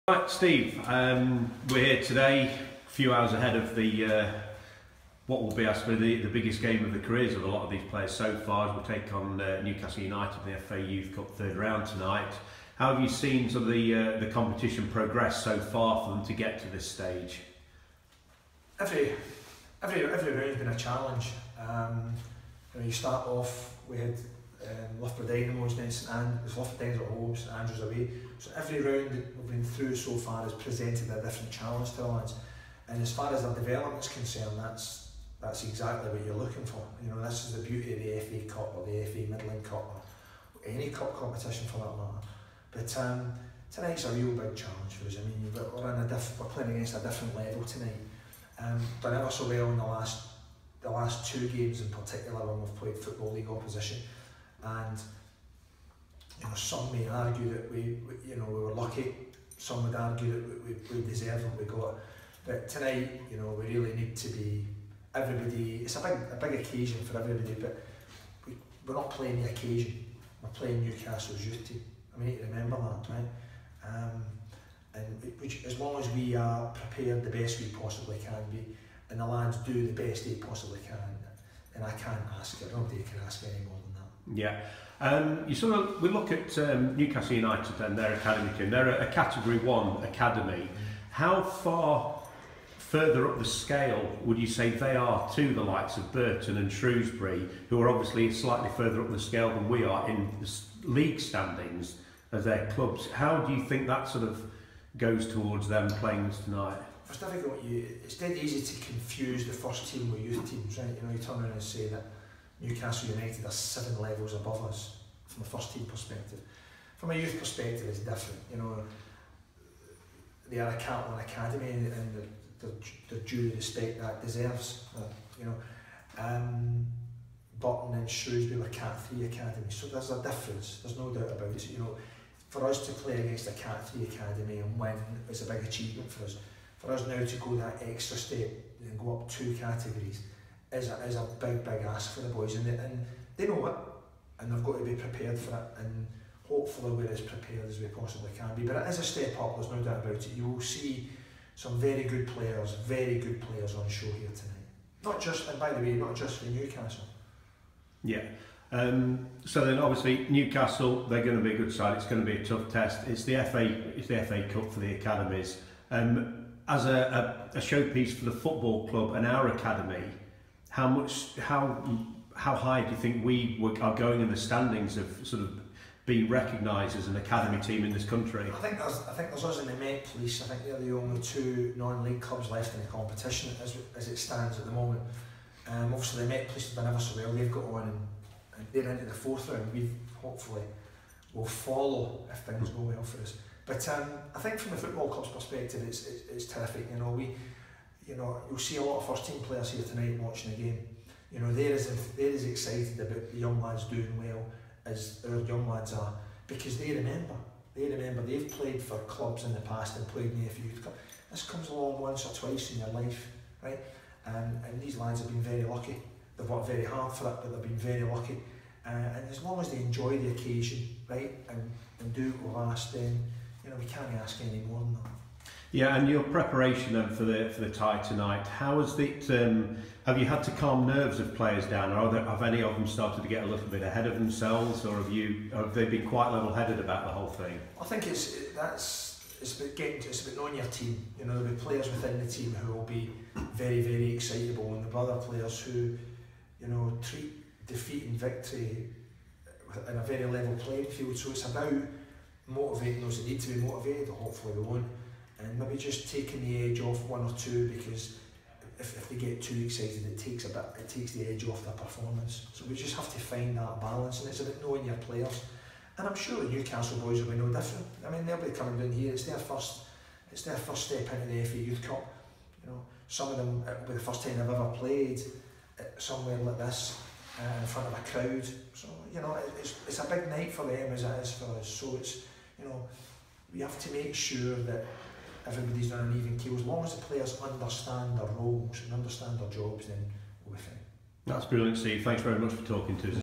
Right, Steve, we're here today, a few hours ahead of the what will be, I suppose, the biggest game of the careers of a lot of these players so far, as we take on Newcastle United in the FA Youth Cup third round tonight. How have you seen some of the competition progress so far for them to get to this stage? Every round's been a challenge. You start off, we had Loughborough Dynamos, then St Andrews, Loughborough Dynamos at home, St Andrews away. So every round that we've been through so far has presented a different challenge to the lads. And as far as their development is concerned, that's exactly what you're looking for. You know, this is the beauty of the FA Cup or the FA Midland Cup or any cup competition for that matter. But tonight's a real big challenge for us. I mean, we're playing against a different level tonight. Done ever so well in the last two games in particular when we've played Football League opposition, and you know, some may argue that we were lucky. Some would argue that we deserve what we got. But tonight, you know, we really need to be everybody. It's a big occasion for everybody, but we're not playing the occasion. We're playing Newcastle's youth team. We need to remember that, right? As long as we are prepared the best we possibly can be, and the lads do the best they possibly can, and I can't ask it. Nobody can ask any more than that. Yeah. We look at Newcastle United and their academy team. They're a Category 1 academy. How far further up the scale would you say they are to the likes of Burton and Shrewsbury, who are obviously slightly further up the scale than we are in the league standings as their clubs? How do you think that sort of goes towards them playing this tonight? It's difficult. It's dead easy to confuse the first team with youth teams, right? You know, you turn around and say that Newcastle United are 7 levels above us from a first team perspective. From a youth perspective, it's different. You know, they are a Cat 1 academy, and they're due the respect that deserves. You know, Burton and Shrewsbury were Cat 3 academy, so there's a difference. There's no doubt about it. You know, for us to play against a Cat 3 academy and win is a big achievement for us. For us now to go that extra step and go up 2 categories is a big ask for the boys, and they know it, and they've got to be prepared for it, and hopefully we're as prepared as we possibly can be. But it is a step up, there's no doubt about it. You will see some very good players on show here tonight. Not just, and by the way, not just for Newcastle. Yeah. So then obviously Newcastle, they're going to be a good side. It's going to be a tough test. It's the FA Cup for the academies. As a showpiece for the football club and our academy, how high do you think we are going in the standings of sort of being recognised as an academy team in this country? I think there's us and the Met Police. I think they're the only 2 non-league clubs left in the competition as it stands at the moment. Obviously the Met Police have done ever so well. They've got on and they're into the 4th round. We hopefully will follow if things go well for us. But I think from the football club's perspective, it's terrific. You know, you'll see a lot of first team players here tonight watching the game. You know, they're as excited about the young lads doing well as our young lads are, because they remember they've played for clubs in the past and played in the FA Youth Cup. This comes along once or twice in your life, right? And these lads have been very lucky. They've worked very hard for it, but they've been very lucky. And as long as they enjoy the occasion, right, and do it will last, then you know we can't ask any more than that. Yeah, and your preparation then for the tie tonight, how has it? Have you had to calm nerves of players down, or have any of them started to get a little bit ahead of themselves, or have they been quite level-headed about the whole thing? I think it's about knowing your team. You know, there'll be players within the team who will be very excitable, and there'll be other players who, you know, treat defeat and victory in a very level playing field. So it's about motivating those that need to be motivated, hopefully they won't, and maybe just taking the edge off 1 or 2, because if they get too excited, it takes the edge off their performance. So we just have to find that balance, and it's about knowing your players. And I'm sure the Newcastle boys will be no different. I mean, they'll be coming down here. It's their first step into the FA Youth Cup. You know, some of them it will be the first time they've ever played somewhere like this in front of a crowd. So you know, it's a big night for them as it is for us. So it's, you know, we have to make sure that everybody's on an even keel. As long as the players understand their roles and understand their jobs, then we'll be fine. That's brilliant, Steve. Thanks very much for talking to us.